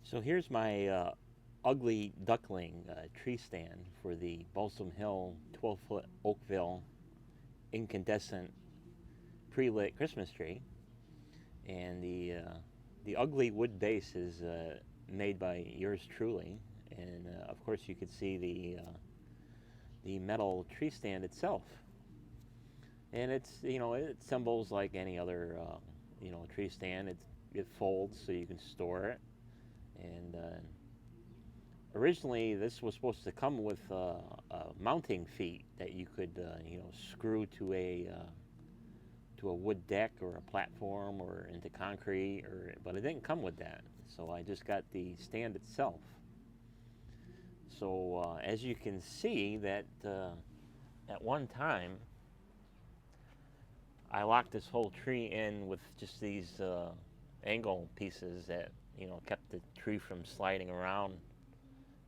So here's my ugly duckling tree stand for the Balsam Hill 12-foot Oakville incandescent pre-lit Christmas tree. And the ugly wood base is made by yours truly. And of course you could see the metal tree stand itself. And it's, it assembles like any other, tree stand. It folds so you can store it. And originally, this was supposed to come with mounting feet that you could, screw to a wood deck or a platform or into concrete, but it didn't come with that. So I just got the stand itself. So as you can see, that at one time, I locked this whole tree in with just these angle pieces that kept the tree from sliding around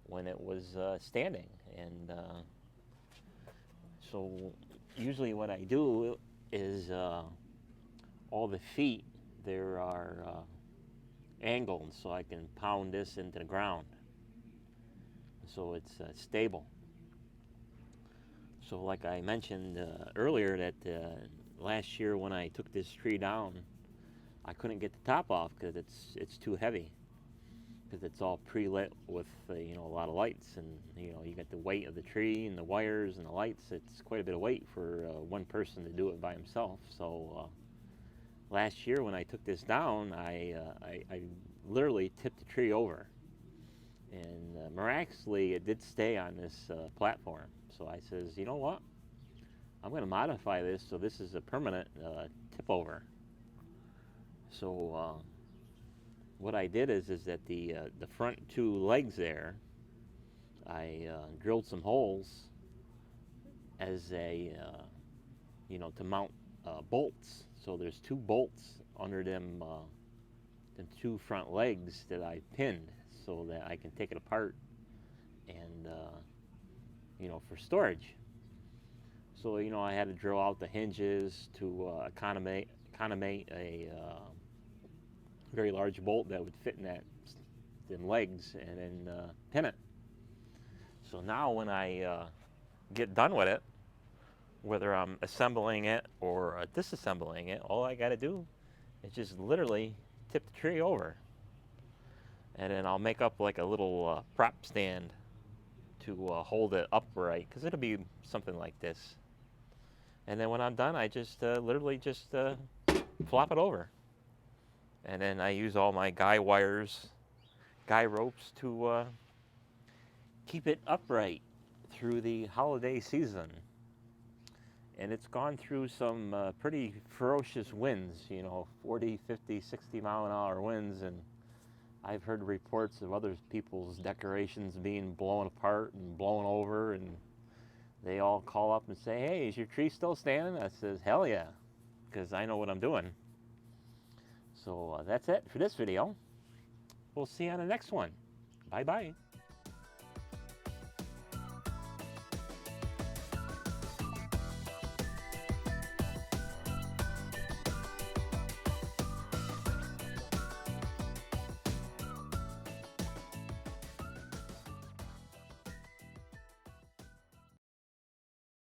when it was standing. And so usually what I do is all the feet there are angled so I can pound this into the ground so it's stable. So like I mentioned earlier, that last year when I took this tree down, I couldn't get the top off because it's too heavy, because it's all pre-lit with a lot of lights, and you got the weight of the tree and the wires and the lights. It's quite a bit of weight for one person to do it by himself. So last year when I took this down, I literally tipped the tree over, and miraculously it did stay on this platform. So I says, you know what, I'm going to modify this so this is a permanent tip over. So what I did is that the front two legs there, I drilled some holes as a to mount bolts. So there's two bolts under them the two front legs that I pinned so that I can take it apart and for storage. So I had to drill out the hinges to accommodate a very large bolt that would fit in them legs, and then pin it. So now when I get done with it, whether I'm assembling it or disassembling it, all I got to do is just literally tip the tree over, and then I'll make up like a little prop stand to hold it upright, because it'll be something like this. And then when I'm done, I just literally just flop it over. And then I use all my guy ropes to keep it upright through the holiday season. And it's gone through some pretty ferocious winds, 40, 50, 60 mile an hour winds. And I've heard reports of other people's decorations being blown apart and blown over, and they all call up and say, hey, is your tree still standing? I says, hell yeah, because I know what I'm doing. So that's it for this video. We'll see you on the next one. Bye-bye.